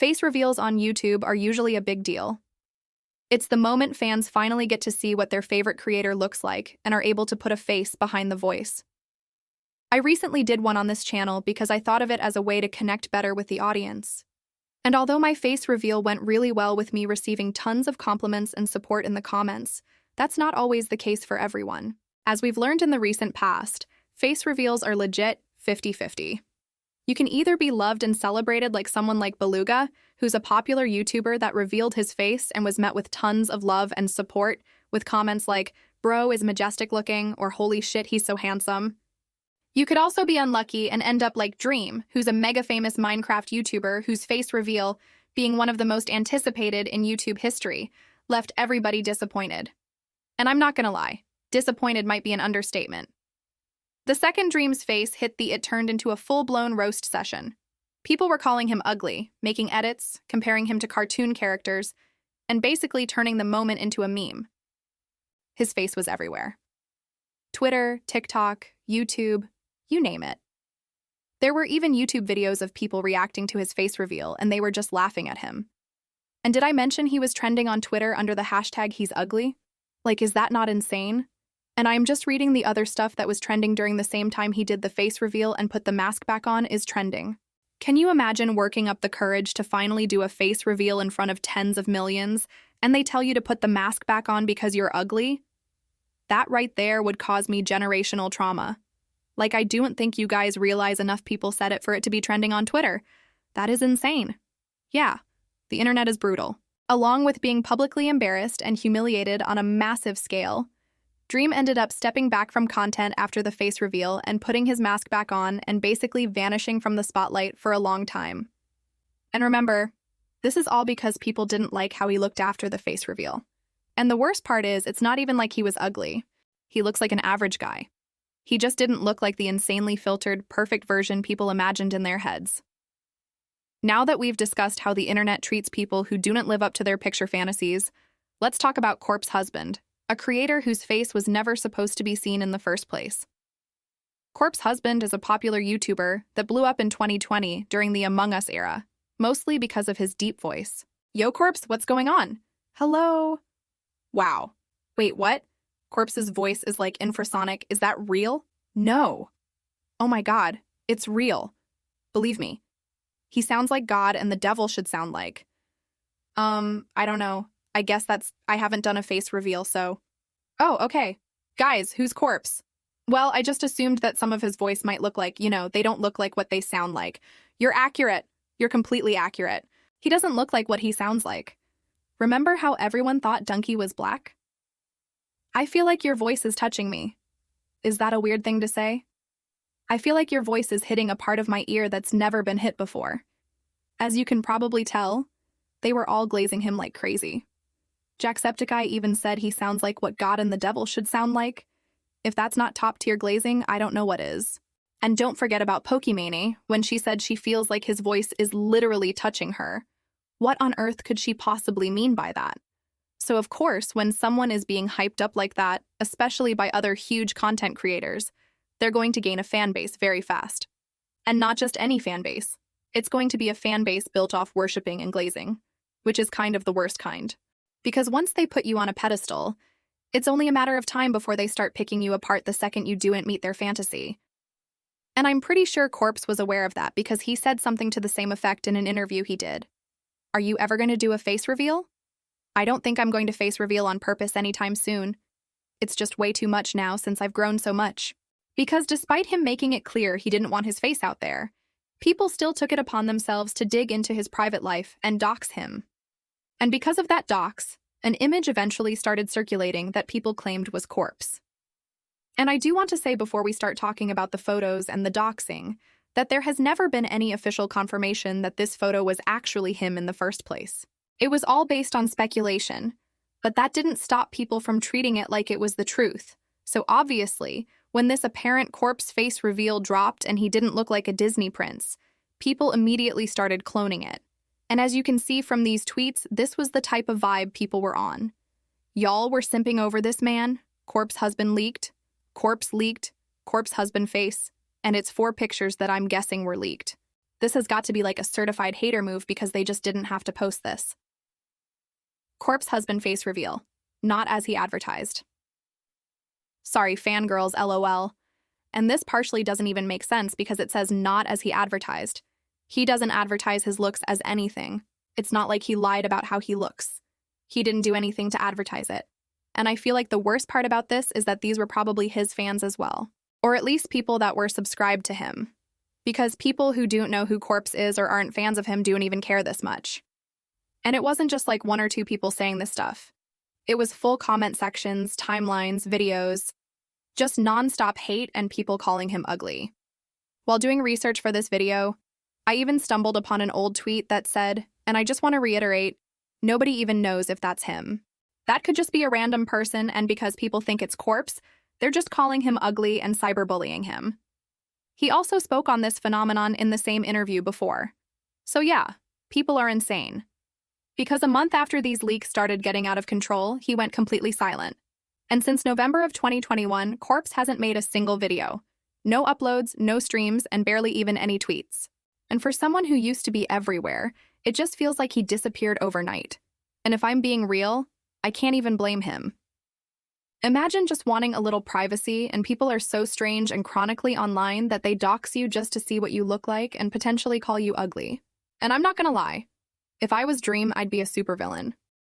Face reveals on YouTube are usually a big deal. It's the moment fans finally get to see what their favorite creator looks like and are able to put a face behind the voice. I recently did one on this channel because I thought of it as a way to connect better with the audience. And although my face reveal went really well with me receiving tons of compliments and support in the comments, that's not always the case for everyone. As we've learned in the recent past, face reveals are legit 50-50. You can either be loved and celebrated like someone like Beluga, who's a popular YouTuber that revealed his face and was met with tons of love and support, with comments like, "Bro is majestic looking," or "Holy shit, he's so handsome." You could also be unlucky and end up like Dream, who's a mega famous Minecraft YouTuber whose face reveal, being one of the most anticipated in YouTube history, left everybody disappointed. And I'm not gonna lie, disappointed might be an understatement. The second Dream's face hit it turned into a full-blown roast session. People were calling him ugly, making edits, comparing him to cartoon characters, and basically turning the moment into a meme. His face was everywhere. Twitter, TikTok, YouTube, you name it. There were even YouTube videos of people reacting to his face reveal, and they were just laughing at him. And did I mention he was trending on Twitter under the hashtag he's ugly? Like, is that not insane? And I'm just reading the other stuff that was trending during the same time he did the face reveal and put the mask back on is trending. Can you imagine working up the courage to finally do a face reveal in front of tens of millions, and they tell you to put the mask back on because you're ugly? That right there would cause me generational trauma. Like, I don't think you guys realize enough people said it for it to be trending on Twitter. That is insane. Yeah, the internet is brutal. Along with being publicly embarrassed and humiliated on a massive scale, Dream ended up stepping back from content after the face reveal and putting his mask back on and basically vanishing from the spotlight for a long time. And remember, this is all because people didn't like how he looked after the face reveal. And the worst part is, it's not even like he was ugly. He looks like an average guy. He just didn't look like the insanely filtered, perfect version people imagined in their heads. Now that we've discussed how the internet treats people who don't live up to their picture fantasies, let's talk about Corpse Husband, a creator whose face was never supposed to be seen in the first place. Corpse Husband is a popular YouTuber that blew up in 2020 during the Among Us era, mostly because of his deep voice. Yo, Corpse, what's going on? Hello? Wow. Wait, what? Corpse's voice is like infrasonic. Is that real? No. Oh my god, it's real. Believe me. He sounds like God and the devil should sound like. I don't know. I guess I haven't done a face reveal, so. Oh, okay. Guys, who's Corpse? Well, I just assumed that some of his voice might look like, they don't look like what they sound like. You're accurate. You're completely accurate. He doesn't look like what he sounds like. Remember how everyone thought Dunkey was black? I feel like your voice is touching me. Is that a weird thing to say? I feel like your voice is hitting a part of my ear that's never been hit before. As you can probably tell, they were all glazing him like crazy. Jacksepticeye even said he sounds like what God and the devil should sound like. If that's not top-tier glazing, I don't know what is. And don't forget about Pokimane, when she said she feels like his voice is literally touching her. What on earth could she possibly mean by that? So of course, when someone is being hyped up like that, especially by other huge content creators, they're going to gain a fan base very fast. And not just any fan base. It's going to be a fan base built off worshipping and glazing, which is kind of the worst kind. Because once they put you on a pedestal, it's only a matter of time before they start picking you apart the second you don't meet their fantasy. And I'm pretty sure Corpse was aware of that because he said something to the same effect in an interview he did. Are you ever going to do a face reveal? I don't think I'm going to face reveal on purpose anytime soon. It's just way too much now since I've grown so much. Because despite him making it clear he didn't want his face out there, people still took it upon themselves to dig into his private life and dox him. And because of that dox, an image eventually started circulating that people claimed was Corpse. And I do want to say before we start talking about the photos and the doxing, that there has never been any official confirmation that this photo was actually him in the first place. It was all based on speculation, but that didn't stop people from treating it like it was the truth. So obviously, when this apparent Corpse face reveal dropped and he didn't look like a Disney prince, people immediately started cloning it. And as you can see from these tweets, this was the type of vibe people were on. Y'all were simping over this man, Corpse Husband leaked, Corpse Husband face, and it's 4 pictures that I'm guessing were leaked. This has got to be like a certified hater move because they just didn't have to post this. Corpse husband face reveal. Not as he advertised. Sorry, fangirls, LOL. And this partially doesn't even make sense because it says not as he advertised. He doesn't advertise his looks as anything. It's not like he lied about how he looks. He didn't do anything to advertise it. And I feel like the worst part about this is that these were probably his fans as well. Or at least people that were subscribed to him. Because people who don't know who Corpse is or aren't fans of him don't even care this much. And it wasn't just like 1 or 2 people saying this stuff. It was full comment sections, timelines, videos, just nonstop hate and people calling him ugly. While doing research for this video, I even stumbled upon an old tweet that said, and I just want to reiterate, nobody even knows if that's him. That could just be a random person, and because people think it's Corpse, they're just calling him ugly and cyberbullying him. He also spoke on this phenomenon in the same interview before. So yeah, people are insane. Because a month after these leaks started getting out of control, he went completely silent. And since November of 2021, Corpse hasn't made a single video. No uploads, no streams, and barely even any tweets. And for someone who used to be everywhere, it just feels like he disappeared overnight. And if I'm being real, I can't even blame him. Imagine just wanting a little privacy, and people are so strange and chronically online that they dox you just to see what you look like and potentially call you ugly. And I'm not gonna lie. If I was Dream, I'd be a supervillain.